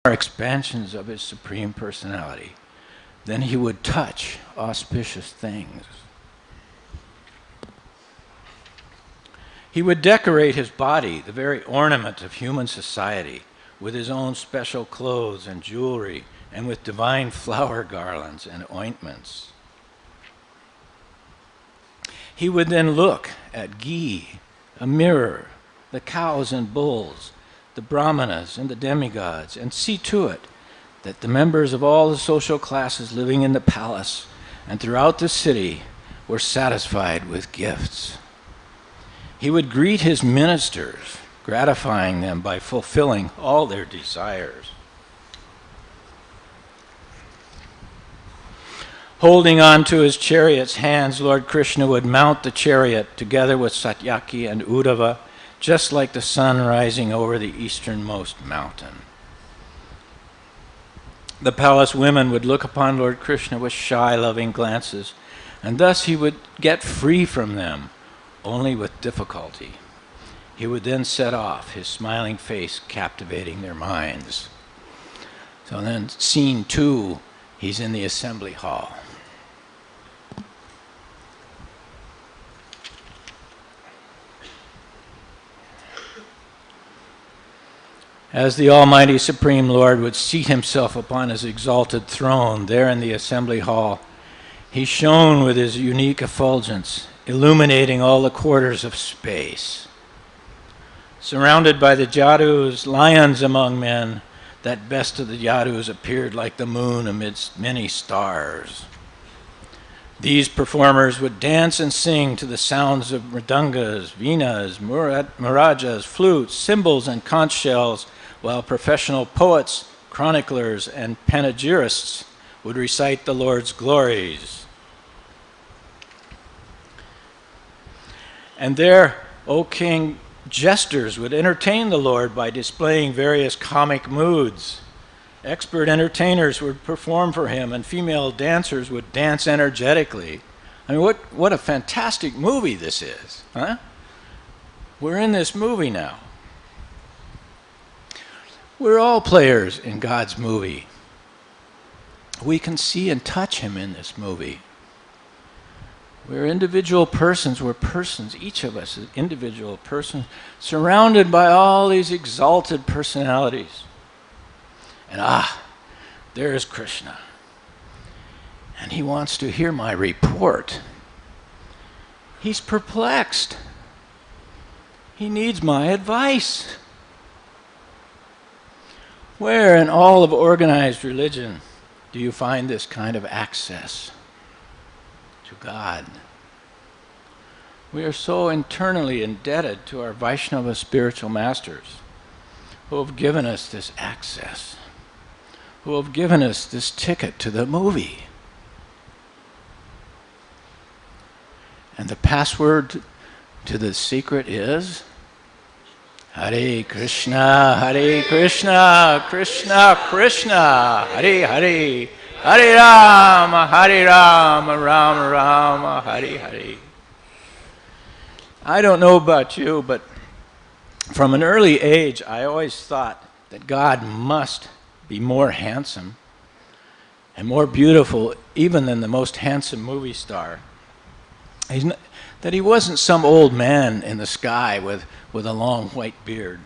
expansions of his Supreme Personality, then he would touch auspicious things. He would decorate his body, the very ornament of human society, with his own special clothes and jewelry, and with divine flower garlands and ointments. He would then look at ghee, a mirror, the cows and bulls, the brahmanas and the demigods, and see to it that the members of all the social classes living in the palace and throughout the city were satisfied with gifts. He would greet his ministers, gratifying them by fulfilling all their desires. Holding on to his chariot's hands, Lord Krishna would mount the chariot together with Satyaki and Uddhava, just like the sun rising over the easternmost mountain. The palace women would look upon Lord Krishna with shy, loving glances, and thus he would get free from them, only with difficulty. He would then set off, his smiling face captivating their minds. So then, scene 2, he's in the assembly hall. As the Almighty Supreme Lord would seat himself upon his exalted throne there in the assembly hall, he shone with his unique effulgence, illuminating all the quarters of space. Surrounded by the Jadus, lions among men, that best of the Jadus appeared like the moon amidst many stars. These performers would dance and sing to the sounds of mridangas, veenas, marajas, flutes, cymbals, and conch shells, while professional poets, chroniclers, and panegyrists would recite the Lord's glories. And there, O King, jesters would entertain the Lord by displaying various comic moods. Expert entertainers would perform for him, and female dancers would dance energetically. I mean, what a fantastic movie this is, huh? We're in this movie now. We're all players in God's movie. We can see and touch him in this movie. We're individual persons, we're persons, each of us is individual persons, surrounded by all these exalted personalities. And there's Krishna. And he wants to hear my report. He's perplexed. He needs my advice. Where in all of organized religion do you find this kind of access to God? We are so internally indebted to our Vaishnava spiritual masters who have given us this access, who have given us this ticket to the movie. And the password to the secret is Hare Krishna, Krishna Krishna, Hare Hare, Hare Rama, Rama Rama, Hare Hare. I don't know about you, but from an early age, I always thought that God must be more handsome and more beautiful even than the most handsome movie star. That he wasn't some old man in the sky with a long white beard.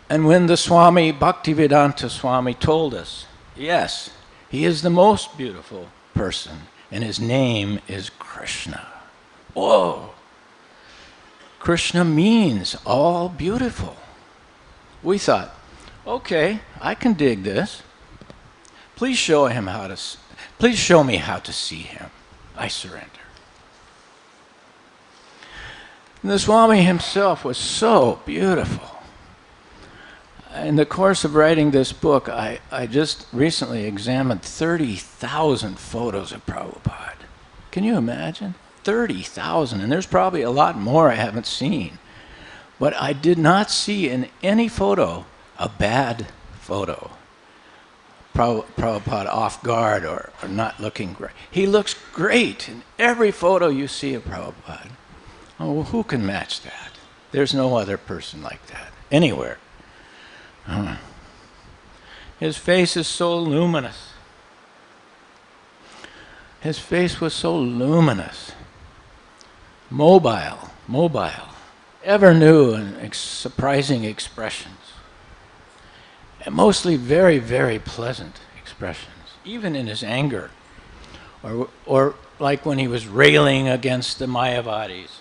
And when the Swami, Bhaktivedanta Swami, told us, yes, he is the most beautiful person, and his name is Krishna. Whoa! Krishna means all beautiful. We thought, okay, I can dig this. Please show me how to see him. I surrender. And the Swami himself was so beautiful. In the course of writing this book, I just recently examined 30,000 photos of Prabhupada. Can you imagine? 30,000, and there's probably a lot more I haven't seen. But I did not see in any photo a bad photo. Prabhupada off guard or not looking great. He looks great in every photo you see of Prabhupada. Oh, well, who can match that? There's no other person like that anywhere. His face is so luminous. His face was so luminous, mobile, ever new and surprising expressions. And mostly very, very pleasant expressions, even in his anger, or like when he was railing against the Mayavadis.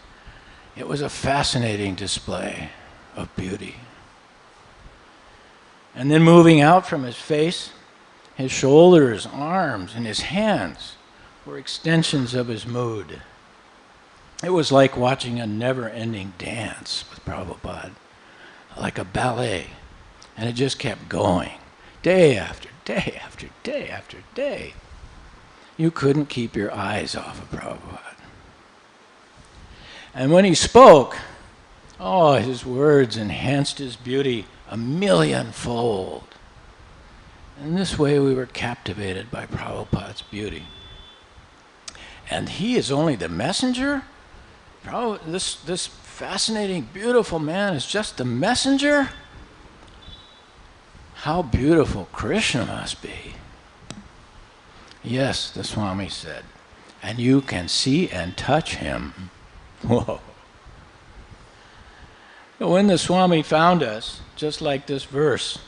It was a fascinating display of beauty. And then moving out from his face, his shoulders, arms, and his hands were extensions of his mood. It was like watching a never-ending dance with Prabhupada, like a ballet. And it just kept going, day after day after day after day. You couldn't keep your eyes off of Prabhupada. And when he spoke, his words enhanced his beauty 1,000,000-fold. In this way we were captivated by Prabhupada's beauty. And he is only the messenger? This fascinating, beautiful man is just the messenger? How beautiful Krishna must be. Yes, the Swami said, and you can see and touch him. Whoa. When the Swami found us, just like this verse,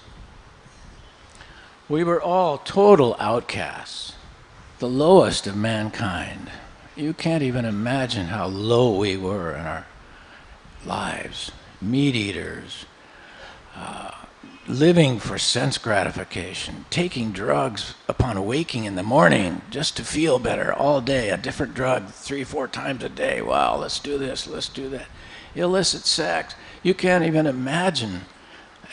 we were all total outcasts, the lowest of mankind. You can't even imagine how low we were in our lives. Meat eaters, living for sense gratification, taking drugs upon waking in the morning just to feel better all day, a different drug 3-4 times a day. Wow, let's do this, let's do that. Illicit sex. You can't even imagine,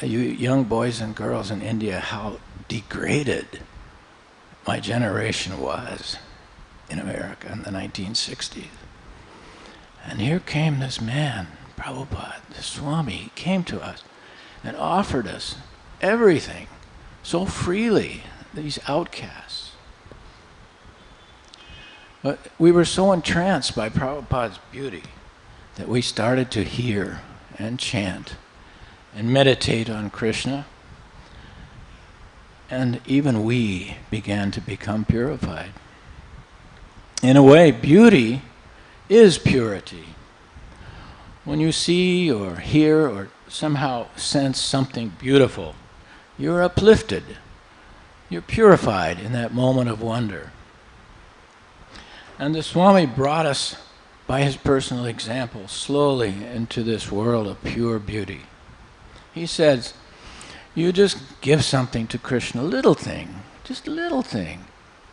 you young boys and girls in India, how degraded my generation was in America in the 1960s. And here came this man, Prabhupada, the Swami. He came to us and offered us everything so freely, these outcasts. But we were so entranced by Prabhupada's beauty that we started to hear and chant and meditate on Krishna, and even we began to become purified. In a way, beauty is purity. When you see or hear or somehow sense something beautiful, you're uplifted. You're purified in that moment of wonder. And the Swami brought us, by his personal example, slowly into this world of pure beauty. He says, you just give something to Krishna, little thing, just a little thing,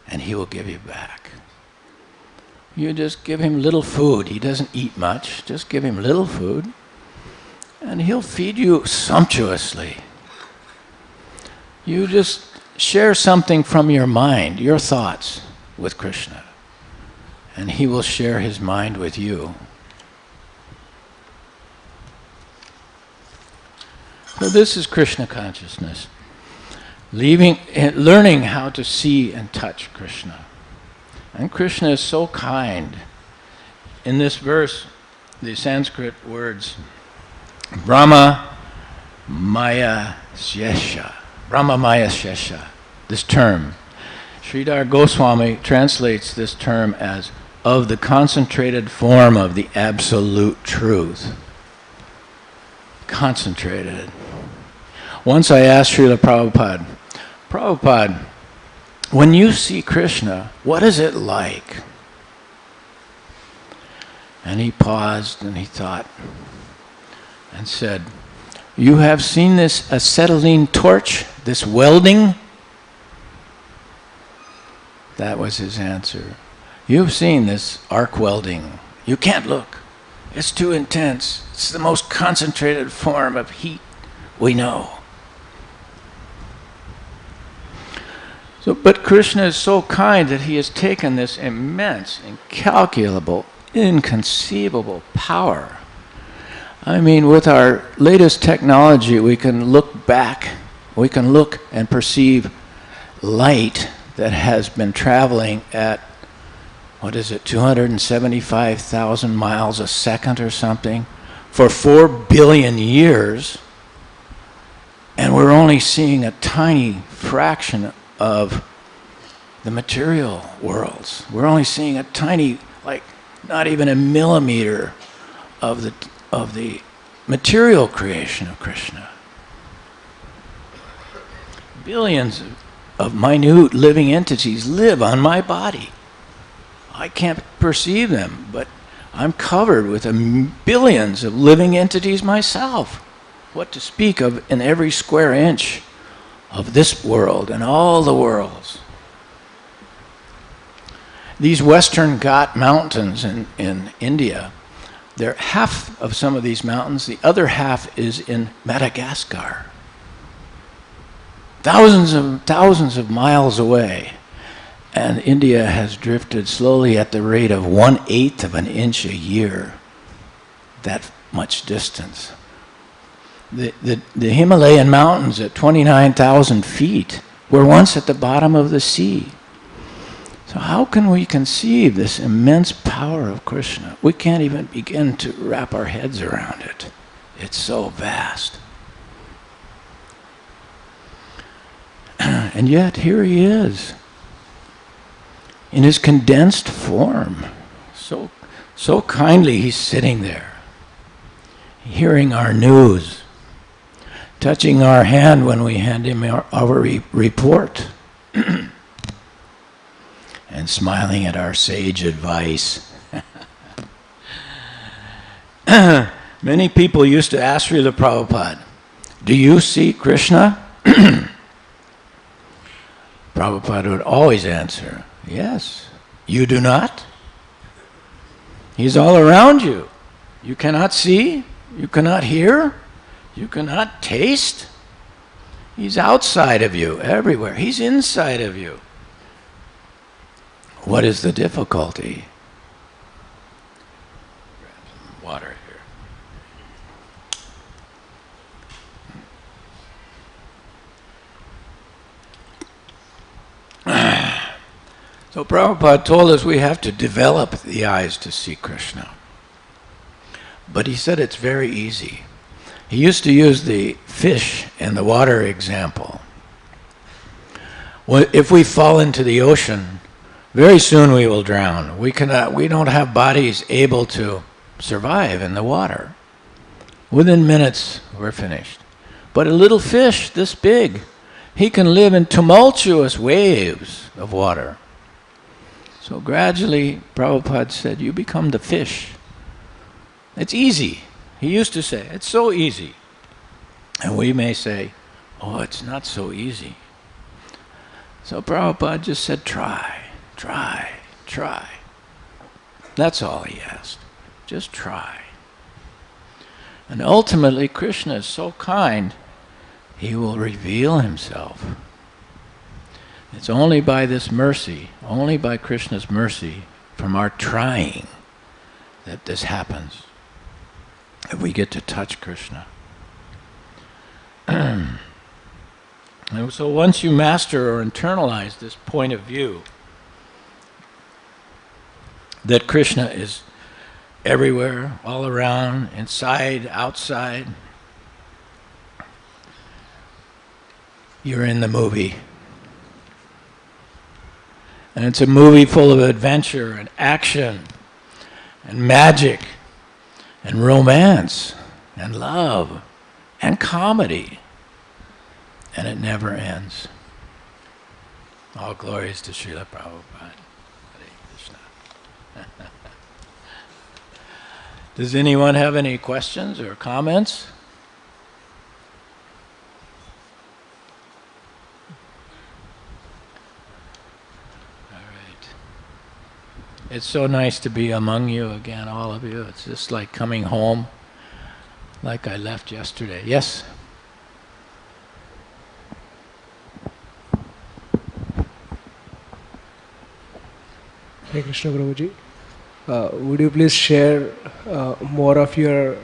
and he will give you back. You just give him little food. He doesn't eat much. Just give him little food, and he'll feed you sumptuously. You just share something from your mind, your thoughts, with Krishna, and he will share his mind with you. So this is Krishna consciousness, learning how to see and touch Krishna. And Krishna is so kind. In this verse, the Sanskrit words, brahma-mayasyeśa, this term, Sridhar Goswami translates this term as of the concentrated form of the absolute truth. Concentrated. Once I asked Srila Prabhupada, when you see Krishna, what is it like? And he paused and he thought and said, you have seen this acetylene torch, this welding? That was his answer. You've seen this arc welding. You can't look. It's too intense. It's the most concentrated form of heat we know. So, but Krishna is so kind that he has taken this immense, incalculable, inconceivable power. I mean, with our latest technology, we can look back, we can look and perceive light that has been traveling at, 275,000 miles a second or something, for 4 billion years, and we're only seeing a tiny fraction of the material worlds. We're only seeing a tiny, like not even a millimeter of the material creation of Krishna. Billions of minute living entities live on my body. I can't perceive them, but I'm covered with billions of living entities myself. What to speak of in every square inch of this world and all the worlds. These Western Ghat mountains in India, they're half of some of these mountains, the other half is in Madagascar. Thousands of miles away. And India has drifted slowly at the rate of 1/8 of an inch a year. That much distance. The Himalayan mountains at 29,000 feet were once at the bottom of the sea. So how can we conceive this immense power of Krishna? We can't even begin to wrap our heads around it. It's so vast. And yet here he is, in his condensed form. So kindly he's sitting there, hearing our news, touching our hand when we hand him our report, and smiling at our sage advice. Many people used to ask Srila Prabhupada, "Do you see Krishna?" Prabhupada would always answer, "Yes. You do not? He's all around you. You cannot see, you cannot hear, you cannot taste. He's outside of you, everywhere. He's inside of you. What is the difficulty?" Grab some water here. So Prabhupada told us we have to develop the eyes to see Krishna. But he said it's very easy. He used to use the fish and the water example. Well, if we fall into the ocean, very soon we will drown. We don't have bodies able to survive in the water. Within minutes, we're finished. But a little fish this big, he can live in tumultuous waves of water. So gradually, Prabhupada said, you become the fish. It's easy. He used to say, it's so easy. And we may say, oh, it's not so easy. So Prabhupada just said, try. That's all he asked. Just try. And ultimately, Krishna is so kind, he will reveal himself. It's only by this mercy, only by Krishna's mercy, from our trying, that this happens. That we get to touch Krishna. And so once you master or internalize this point of view, that Krishna is everywhere, all around, inside, outside, you're in the movie. And it's a movie full of adventure and action and magic and romance and love and comedy. And it never ends. All glories to Śrīla Prabhupada. Hare Krishna. Does anyone have any questions or comments? It's so nice to be among you again, all of you. It's just like coming home, like I left yesterday. Yes? Hare Krishna Prabhuji. Would you please share more of your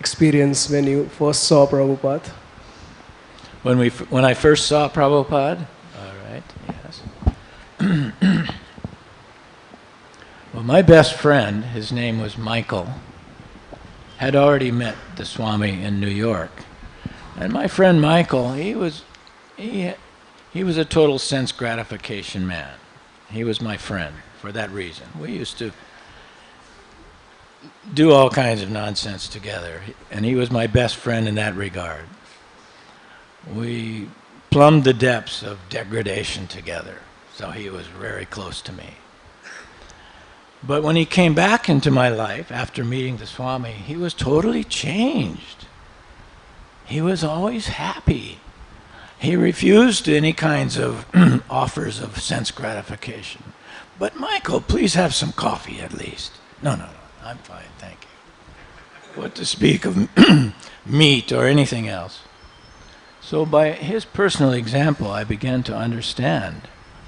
experience when you first saw Prabhupada? When I first saw Prabhupada? All right, yes. Well, my best friend, his name was Michael, had already met the Swami in New York. And my friend Michael, he He was a total sense gratification man. He was my friend for that reason. We used to do all kinds of nonsense together, and he was my best friend in that regard. We plumbed the depths of degradation together, so he was very close to me. But when he came back into my life after meeting the Swami, he was totally changed. He was always happy. He refused any kinds of offers of sense gratification. But Michael, please have some coffee at least. No, I'm fine, thank you. What to speak of meat or anything else. So by his personal example, I began to understand,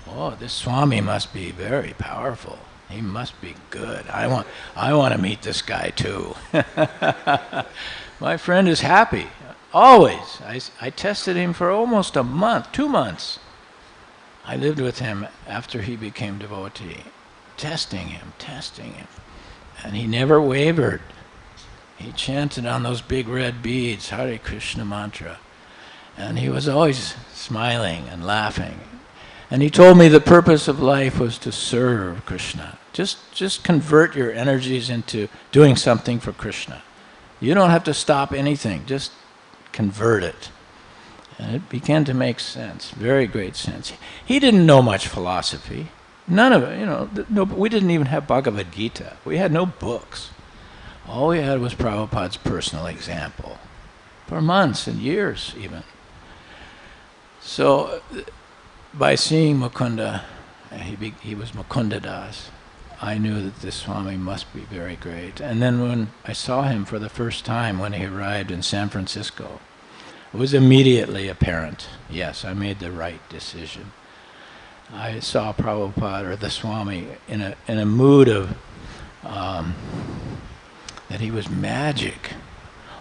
oh, this Swami must be very powerful. He must be good. I want to meet this guy too. My friend is happy. Always. I tested him for almost a month, 2 months. I lived with him after he became devotee, testing him. And he never wavered. He chanted on those big red beads, Hare Krishna mantra. And he was always smiling and laughing. And he told me the purpose of life was to serve Krishna. Just convert your energies into doing something for Krishna. You don't have to stop anything, just convert it. And it began to make sense, very great sense. He didn't know much philosophy. None of it, no, we didn't even have Bhagavad Gita. We had no books. All we had was Prabhupada's personal example. For months and years even. So, by seeing Mukunda, he was Mukunda Das, I knew that this Swami must be very great. And then when I saw him for the first time when he arrived in San Francisco, it was immediately apparent, yes, I made the right decision. I saw Prabhupada, or the Swami, in a mood of, that he was magic.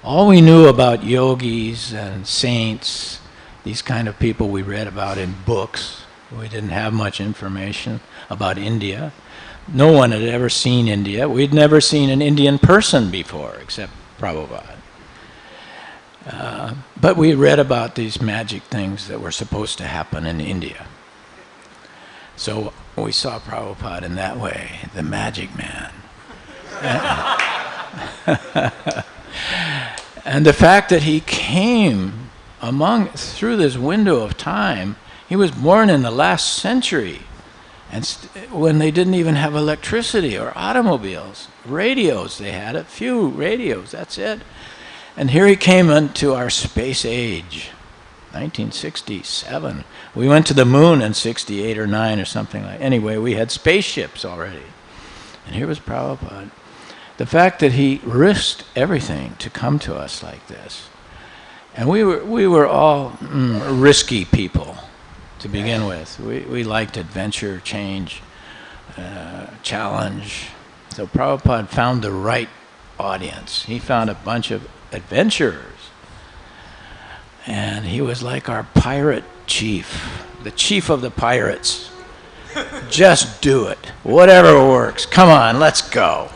All we knew about yogis and saints, these kind of people we read about in books, we didn't have much information about India. No one had ever seen India. We'd never seen an Indian person before, except Prabhupada. But we read about these magic things that were supposed to happen in India. So we saw Prabhupada in that way, the magic man. And the fact that he came through this window of time, he was born in the last century, and when they didn't even have electricity or automobiles. Radios, they had a few radios, that's it. And here he came into our space age, 1967. We went to the moon in 68 or 9 or something like that. Anyway, we had spaceships already. And here was Prabhupada. The fact that he risked everything to come to us like this. And we were all risky people to begin with. We liked adventure, change, challenge. So Prabhupada found the right audience. He found a bunch of adventurers. And he was like our pirate chief, the chief of the pirates. Just do it. Whatever works. Come on, let's go.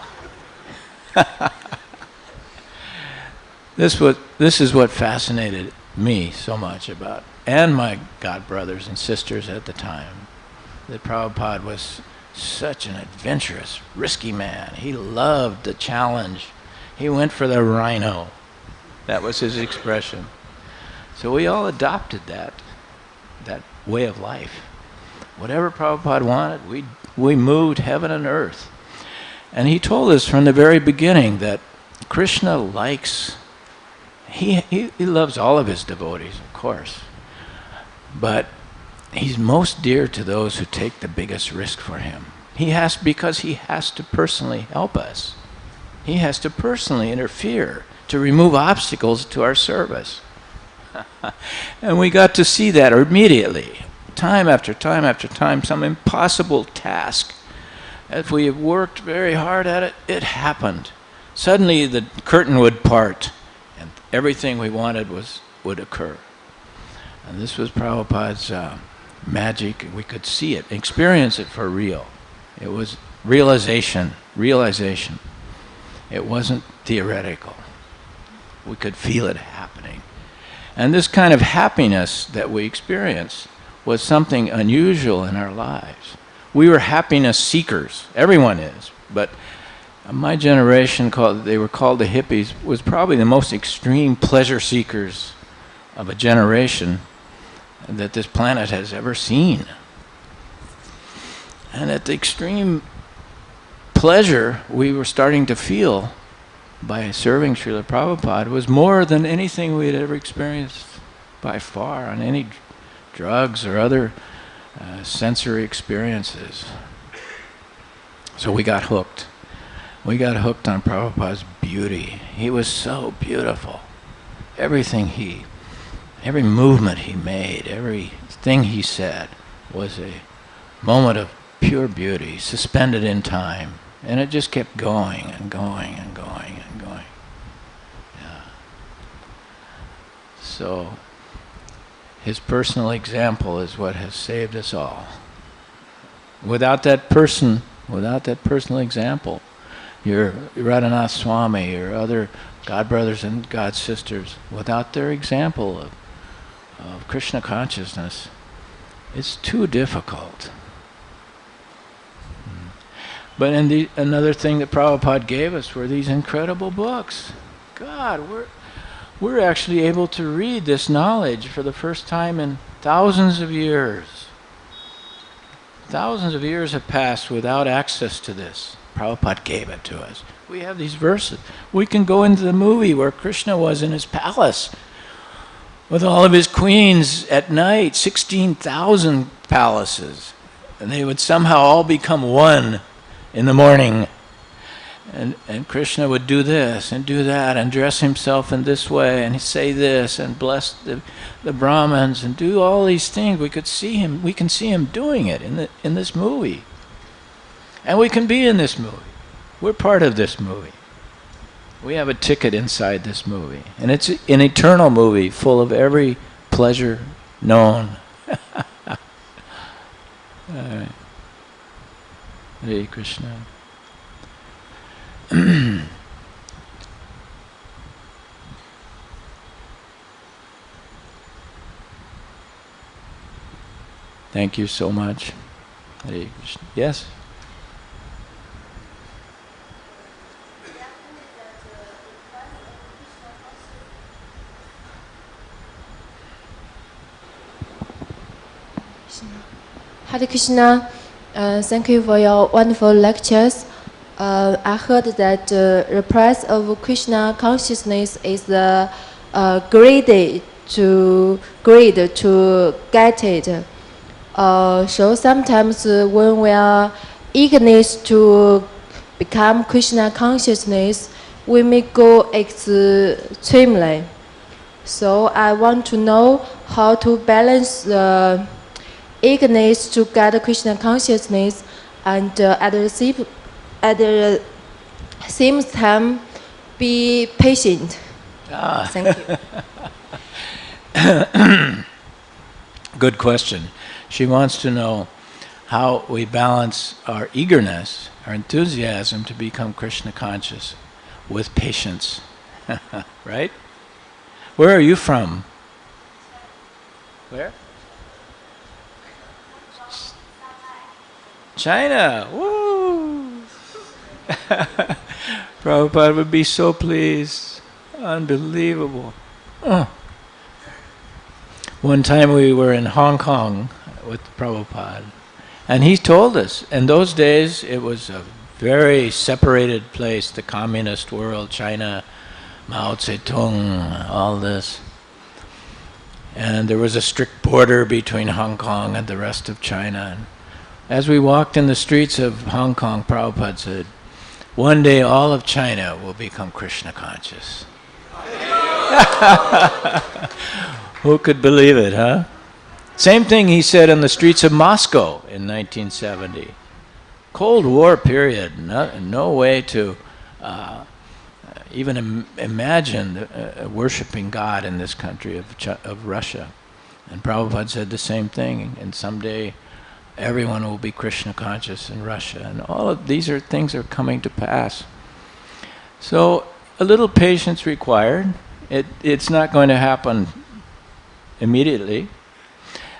This is what fascinated me so much about, and my god brothers and sisters at the time, that Prabhupada was such an adventurous, risky man. He loved the challenge. He went for the rhino. That was his expression. So we all adopted that way of life. Whatever Prabhupada wanted, we moved heaven and earth. And he told us from the very beginning that Krishna likes, he loves all of his devotees, of course, but he's most dear to those who take the biggest risk for him. Because he has to personally help us. He has to personally interfere to remove obstacles to our service. And we got to see that immediately, time after time after time, some impossible task. If we worked very hard at it, it happened. Suddenly the curtain would part and everything we wanted would occur. And this was Prabhupada's magic. We could see it, experience it for real. It was realization. It wasn't theoretical. We could feel it happening. And this kind of happiness that we experience was something unusual in our lives. We were happiness seekers. Everyone is. But my generation, they were called the hippies, was probably the most extreme pleasure seekers of a generation that this planet has ever seen. And at the extreme pleasure we were starting to feel by serving Srila Prabhupada was more than anything we had ever experienced by far on any drugs or other sensory experiences. So we got hooked. We got hooked on Prabhupada's beauty. He was so beautiful. Every movement he made, everything he said was a moment of pure beauty, suspended in time. And it just kept going and going and going and going. Yeah. So, his personal example is what has saved us all. Without that personal example, your Radhanath Swami, your other God brothers and God sisters, without their example of Krishna consciousness, it's too difficult. But another thing that Prabhupada gave us were these incredible books. God, we're actually able to read this knowledge for the first time in thousands of years. Thousands of years have passed without access to this. Prabhupada gave it to us. We have these verses. We can go into the movie where Krishna was in his palace with all of his queens at night, 16,000 palaces. And they would somehow all become one in the morning. And Krishna would do this and do that and dress himself in this way and say this and bless the Brahmins and do all these things. We can see him doing it in this movie. And we can be in this movie. We're part of this movie. We have a ticket inside this movie. And it's an eternal movie full of every pleasure known. All right. Hare Krishna. Thank you so much. Hare Krishna. Yes? Hare Krishna, thank you for your wonderful lectures. I heard that the price of Krishna consciousness is greed to get it. So sometimes when we are eager to become Krishna consciousness, we may go extremely. So I want to know how to balance the eagerness to get Krishna consciousness and at the same time be patient. Thank you. Good question. She wants to know how we balance our eagerness, our enthusiasm to become Krishna conscious with patience. Right? Where are you from? Where? China. Woo! Prabhupada would be so pleased. Unbelievable. Oh. One time we were in Hong Kong with Prabhupada, and he told us, in those days it was a very separated place, the communist world, China, Mao Zedong, all this. And there was a strict border between Hong Kong and the rest of China. And as we walked in the streets of Hong Kong, Prabhupada said, one day all of China will become Krishna conscious. Who could believe it, huh? Same thing he said in the streets of Moscow in 1970. Cold War period, no way to even imagine worshipping God in this country of Russia. And Prabhupada said the same thing, and someday everyone will be Krishna conscious in Russia. And all of these things are coming to pass. So a little patience required. It's not going to happen immediately.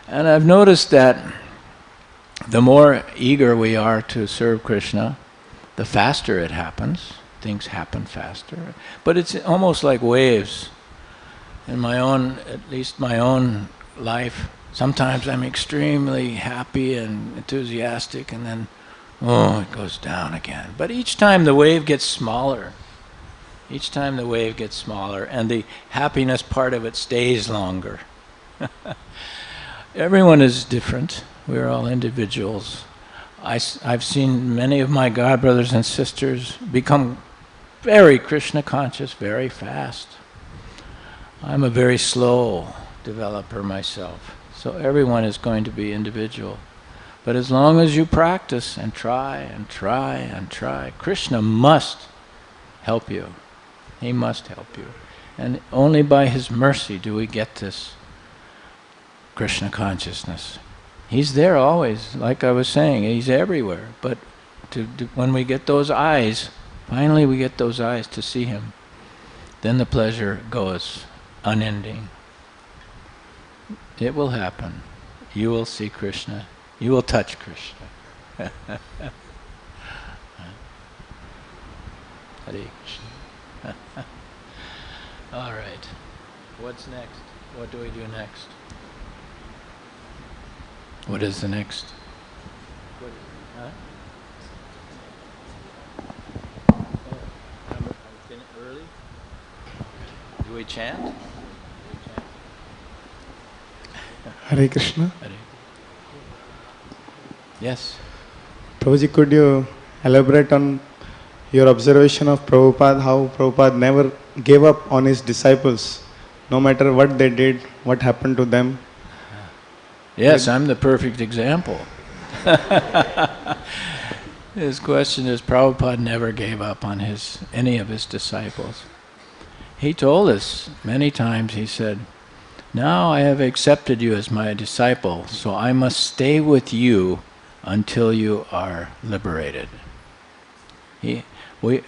And I've noticed that the more eager we are to serve Krishna, the faster it happens. Things happen faster. But it's almost like waves. In my own, at least my own life, sometimes I'm extremely happy and enthusiastic, and then, oh, it goes down again. But each time the wave gets smaller. Each time the wave gets smaller, and the happiness part of it stays longer. Everyone is different. We're all individuals. I've seen many of my god brothers and sisters become very Krishna conscious very fast. I'm a very slow developer myself. So everyone is going to be individual. But as long as you practice and try and try and try, Krishna must help you. He must help you. And only by His mercy do we get this Krishna consciousness. He's there always, like I was saying, He's everywhere. But when we get those eyes, finally we get those eyes to see Him, then the pleasure goes unending. It will happen. You will see Krishna. You will touch Krishna. Hare Krishna. All right. What's next? What do we do next? What is the next? Huh? I'm early. Do we chant? Hare Krishna. Hare. Yes. Prabhuji, could you elaborate on your observation of Prabhupada, how Prabhupada never gave up on his disciples, no matter what they did, what happened to them? Yes, I'm the perfect example. His question is, Prabhupada never gave up on any of his disciples. He told us many times, he said, now I have accepted you as my disciple, so I must stay with you until you are liberated.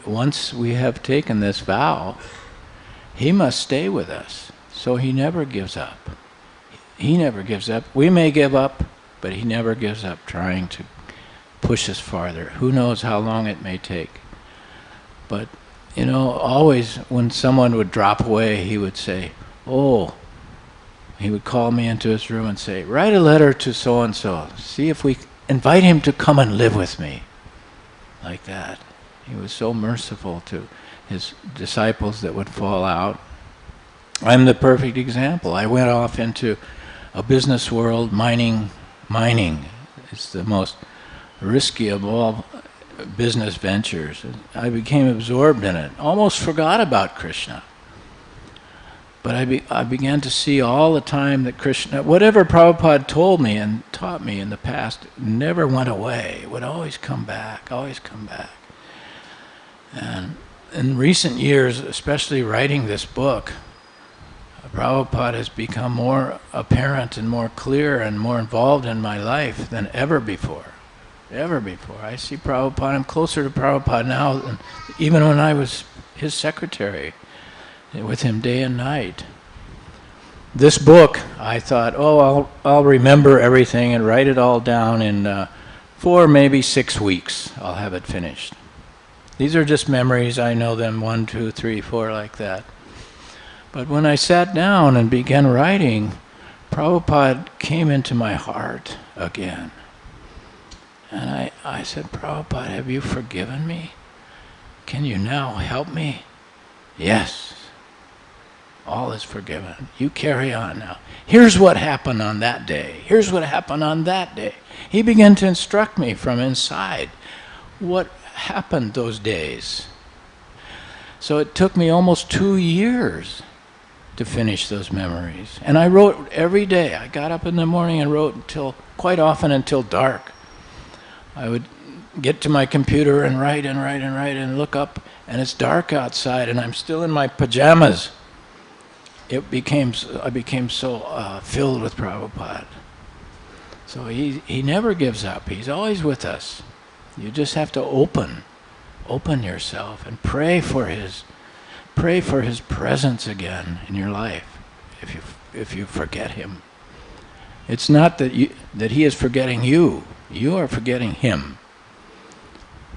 Once we have taken this vow, he must stay with us, so he never gives up. He never gives up. We may give up, but he never gives up trying to push us farther. Who knows how long it may take. But, you know, always when someone would drop away, he would say, oh, he would call me into his room and say, write a letter to so-and-so. See if we invite him to come and live with me. Like that. He was so merciful to his disciples that would fall out. I'm the perfect example. I went off into a business world, mining. It's the most risky of all business ventures. I became absorbed in it, almost forgot about Krishna. But I began to see all the time that Krishna, whatever Prabhupada told me and taught me in the past, never went away. It would always come back, always come back. And in recent years, especially writing this book, Prabhupada has become more apparent and more clear and more involved in my life than ever before. Ever before. I see Prabhupada, I'm closer to Prabhupada now than even when I was his secretary, with him day and night. This book, I thought, oh, I'll remember everything and write it all down in 4, maybe 6 weeks. I'll have it finished. These are just memories. I know them 1, 2, 3, 4, like that. But when I sat down and began writing, Prabhupada came into my heart again. And I said, Prabhupada, have you forgiven me? Can you now help me? Yes. All is forgiven. You carry on now. Here's what happened on that day. Here's what happened on that day. He began to instruct me from inside what happened those days. So it took me almost 2 years to finish those memories. And I wrote every day. I got up in the morning and wrote quite often until dark. I would get to my computer and write and look up, and it's dark outside and I'm still in my pajamas. I became so filled with Prabhupada. So he never gives up. He's always with us. You just have to open yourself and pray for his presence again in your life if you forget him. It's not that he is forgetting you. You are forgetting him.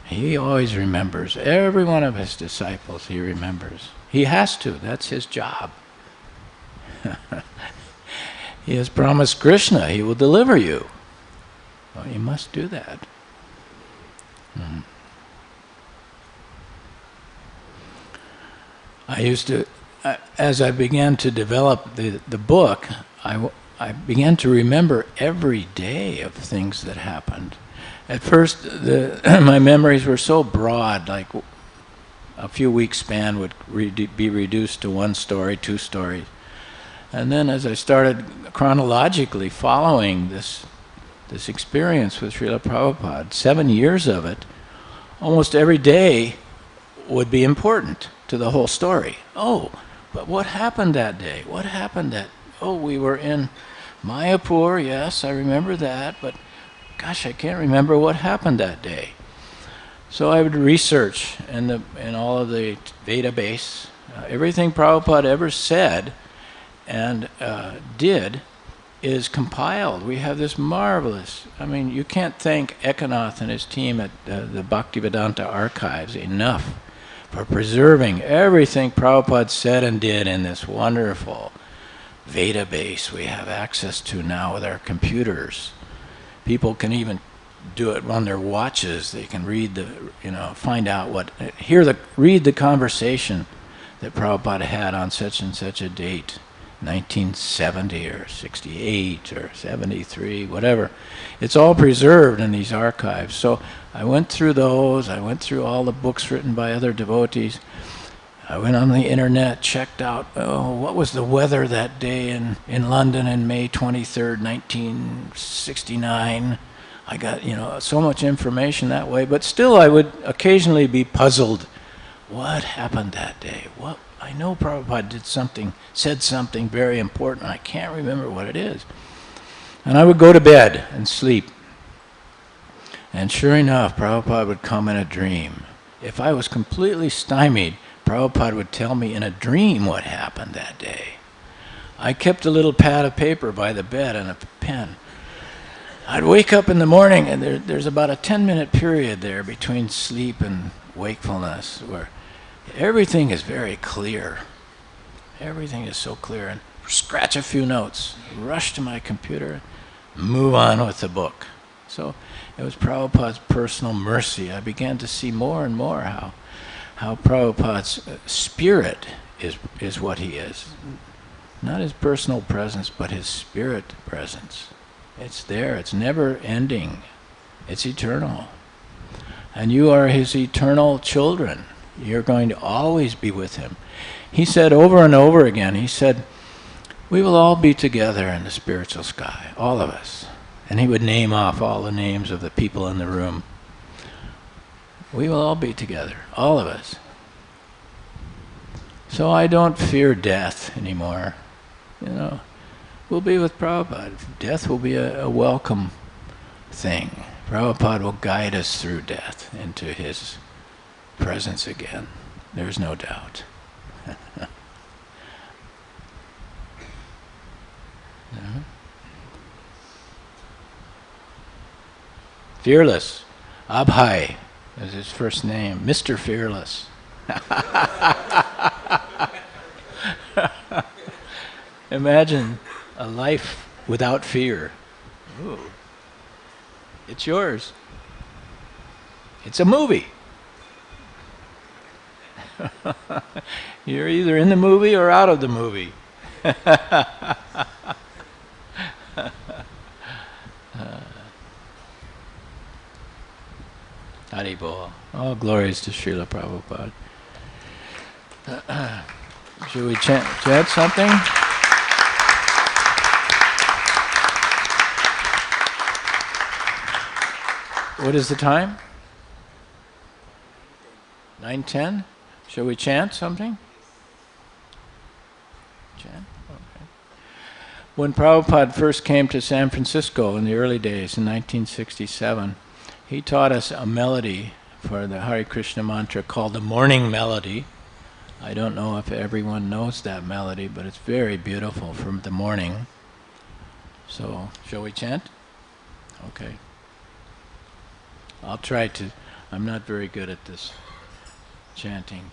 He always remembers. Every one of his disciples he remembers. He has to. That's his job. He has promised Krishna he will deliver you. Well, you must do that. I used to, as I began to develop the book, I began to remember every day of things that happened. At first, my memories were so broad, like a few weeks span would be reduced to one story, two stories. And then as I started chronologically following this experience with Srila Prabhupada, 7 years of it, almost every day would be important to the whole story. Oh, but what happened that day? What happened that? Oh, we were in Mayapur, yes, I remember that, but gosh, I can't remember what happened that day. So I would research in all of the database, everything Prabhupada ever said and did is compiled. We have this marvelous, I mean, you can't thank Ekanath and his team at the Bhaktivedanta Archives enough for preserving everything Prabhupada said and did in this wonderful Veda base we have access to now with our computers. People can even do it on their watches. They can read find out read the conversation that Prabhupada had on such and such a date, 1970 or 68 or 73, whatever. It's all preserved in these archives. So I went through those. I went through all the books written by other devotees. I went on the internet, checked out, what was the weather that day in London in May 23rd, 1969. I got, so much information that way, but still I would occasionally be puzzled. What happened that day? I know Prabhupada said something very important. I can't remember what it is. And I would go to bed and sleep. And sure enough, Prabhupada would come in a dream. If I was completely stymied, Prabhupada would tell me in a dream what happened that day. I kept a little pad of paper by the bed and a pen. I'd wake up in the morning and there's about a 10-minute period there between sleep and wakefulness where everything is very clear. Everything is so clear. And scratch a few notes, rush to my computer, move on with the book. So it was Prabhupada's personal mercy. I began to see more and more how Prabhupada's spirit is what he is. Not his personal presence, but his spirit presence. It's there, it's never ending. It's eternal. And you are his eternal children. You're going to always be with him. He said over and over again, he said, we will all be together in the spiritual sky, all of us. And he would name off all the names of the people in the room. We will all be together, all of us. So I don't fear death anymore. We'll be with Prabhupada. Death will be a welcome thing. Prabhupada will guide us through death into his presence again. There's no doubt. Fearless. Abhay is his first name. Mr. Fearless. Imagine a life without fear. Ooh. It's yours. It's a movie. You're either in the movie or out of the movie. Hare Bol. All glories to Srila Prabhupada. Should we chant something? What is the time? 9:10? Shall we chant something? Chant? Okay. When Prabhupada first came to San Francisco in the early days, in 1967, he taught us a melody for the Hare Krishna mantra called the Morning Melody. I don't know if everyone knows that melody, but it's very beautiful from the morning. So, shall we chant? Okay. I'll try to. I'm not very good at this chanting.